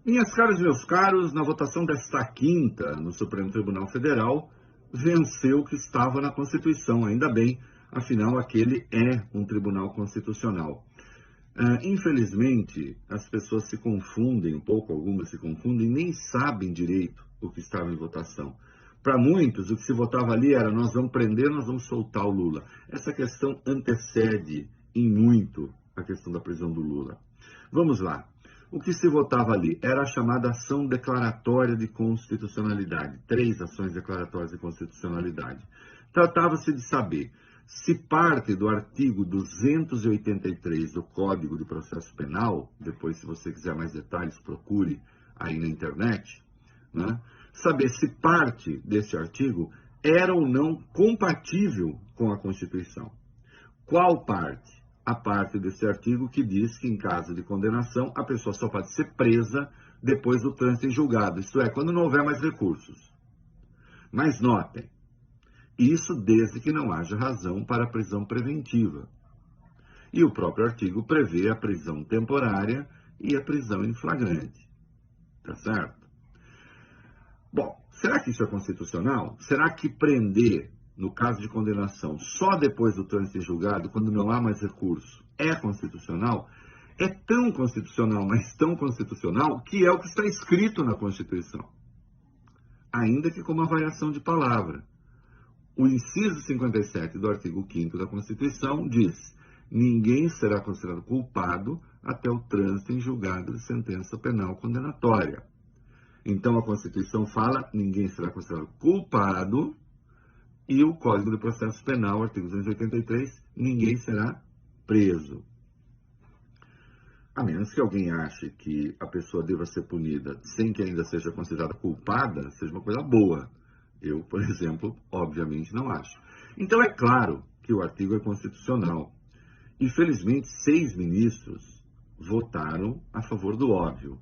Minhas caras e meus caros, na votação desta quinta no Supremo Tribunal Federal, venceu o que estava na Constituição, ainda bem, afinal aquele é um tribunal constitucional. Infelizmente, as pessoas se confundem um pouco, algumas se confundem, nem sabem direito o que estava em votação. Para muitos, o que se votava ali era: nós vamos prender, nós vamos soltar o Lula. Essa questão antecede em muito a questão da prisão do Lula. Vamos lá. O que se votava ali era a chamada ação declaratória de constitucionalidade. 3 ações declaratórias de constitucionalidade. Tratava-se de saber se parte do artigo 283 do Código de Processo Penal, depois, se você quiser mais detalhes, procure aí na internet, né? Saber se parte desse artigo era ou não compatível com a Constituição. Qual parte? A parte desse artigo que diz que, em caso de condenação, a pessoa só pode ser presa depois do trânsito em julgado, isto é, quando não houver mais recursos. Mas notem, isso desde que não haja razão para a prisão preventiva. E o próprio artigo prevê a prisão temporária e a prisão em flagrante. Tá certo? Bom, será que isso é constitucional? Será que prender, no caso de condenação, só depois do trânsito em julgado, quando não há mais recurso, é constitucional? É tão constitucional, mas tão constitucional, que é o que está escrito na Constituição. Ainda que com uma variação de palavra. O inciso 57 do artigo 5º da Constituição diz: ninguém será considerado culpado até o trânsito em julgado de sentença penal condenatória. Então a Constituição fala: ninguém será considerado culpado, e o Código de Processo Penal, artigo 283, ninguém será preso. A menos que alguém ache que a pessoa deva ser punida sem que ainda seja considerada culpada, seja uma coisa boa. Eu, por exemplo, obviamente não acho. Então é claro que o artigo é constitucional. E felizmente 6 ministros votaram a favor do óbvio.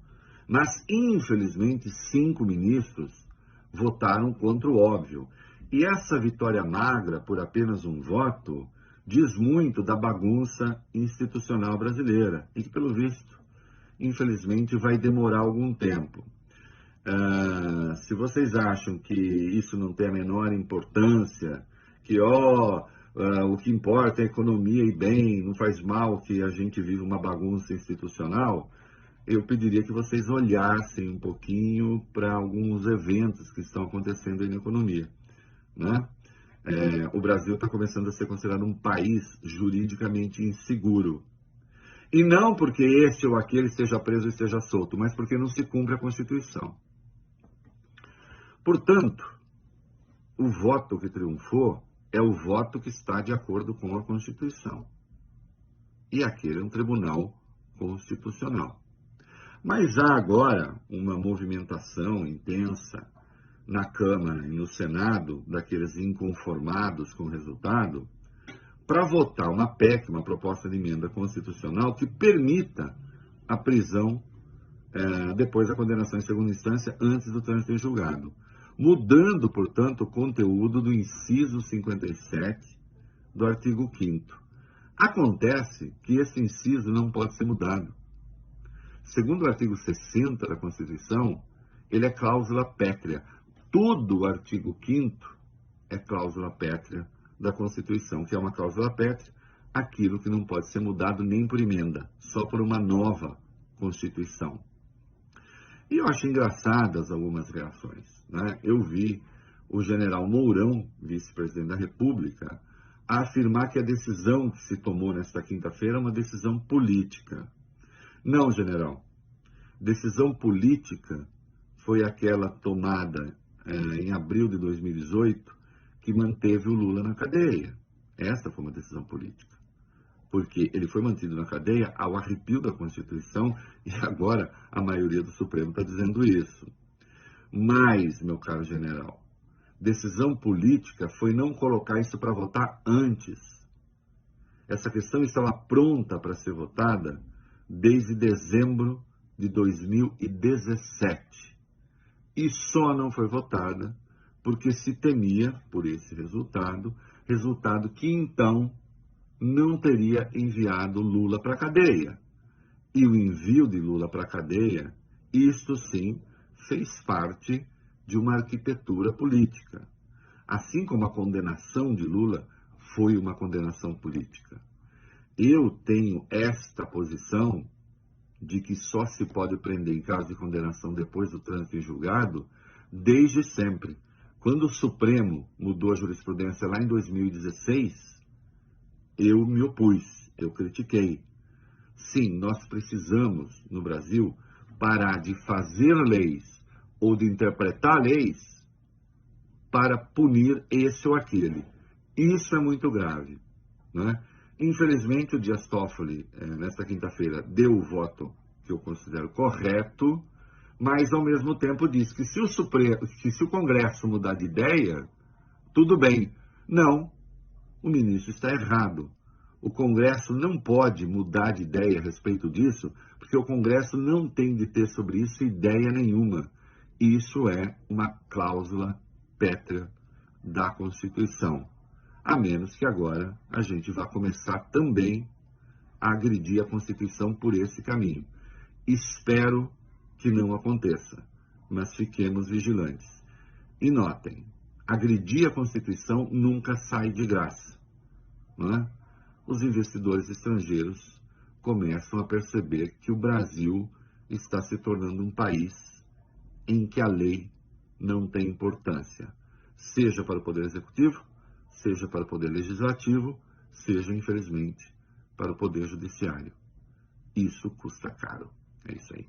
Mas infelizmente 5 ministros votaram contra o óbvio. E essa vitória magra por apenas um voto diz muito da bagunça institucional brasileira. E que, pelo visto, infelizmente vai demorar algum tempo. Se vocês acham que isso não tem a menor importância, que o que importa é a economia e bem, não faz mal que a gente vive uma bagunça institucional, eu pediria que vocês olhassem um pouquinho para alguns eventos que estão acontecendo aí na economia, né? O Brasil está começando a ser considerado um país juridicamente inseguro. E não porque este ou aquele esteja preso ou esteja solto, mas porque não se cumpre a Constituição. Portanto, o voto que triunfou é o voto que está de acordo com a Constituição. E aquele é um tribunal constitucional. Mas há agora uma movimentação intensa na Câmara e no Senado, daqueles inconformados com o resultado, para votar uma PEC, uma proposta de emenda constitucional, que permita a prisão depois da condenação em segunda instância, antes do trânsito em julgado, mudando, portanto, o conteúdo do inciso 57 do artigo 5º. Acontece que esse inciso não pode ser mudado. Segundo o artigo 60 da Constituição, ele é cláusula pétrea. Todo o artigo 5º é cláusula pétrea da Constituição, que é uma cláusula pétrea, aquilo que não pode ser mudado nem por emenda, só por uma nova Constituição. E eu acho engraçadas algumas reações, né? Eu vi o general Mourão, vice-presidente da República, afirmar que a decisão que se tomou nesta quinta-feira é uma decisão política. Não, general. Decisão política foi aquela tomada em abril de 2018 que manteve o Lula na cadeia. Essa foi uma decisão política. Porque ele foi mantido na cadeia ao arrepio da Constituição e agora a maioria do Supremo está dizendo isso. Mas, meu caro general, decisão política foi não colocar isso para votar antes. Essa questão estava pronta para ser votada desde dezembro de 2017 e só não foi votada porque se temia por esse resultado que então não teria enviado Lula para a cadeia. E o envio de Lula para a cadeia Isto sim fez parte de uma arquitetura política. Assim como a condenação de Lula foi uma condenação política. Eu tenho esta posição de que só se pode prender em caso de condenação depois do trânsito em julgado, desde sempre. Quando o Supremo mudou a jurisprudência lá em 2016, eu me opus, eu critiquei. Sim, nós precisamos, no Brasil, parar de fazer leis ou de interpretar leis para punir esse ou aquele. Isso é muito grave, né? Infelizmente, o Dias Toffoli, nesta quinta-feira, deu o voto que eu considero correto, mas, ao mesmo tempo, disse que se o Congresso mudar de ideia, tudo bem. Não, o ministro está errado. O Congresso não pode mudar de ideia a respeito disso, porque o Congresso não tem de ter sobre isso ideia nenhuma. Isso é uma cláusula pétrea da Constituição. A menos que agora a gente vá começar também a agredir a Constituição por esse caminho. Espero que não aconteça, mas fiquemos vigilantes. E notem, agredir a Constituição nunca sai de graça, não é? Os investidores estrangeiros começam a perceber que o Brasil está se tornando um país em que a lei não tem importância, seja para o Poder Executivo, seja para o Poder Legislativo, seja, infelizmente, para o Poder Judiciário. Isso custa caro. É isso aí.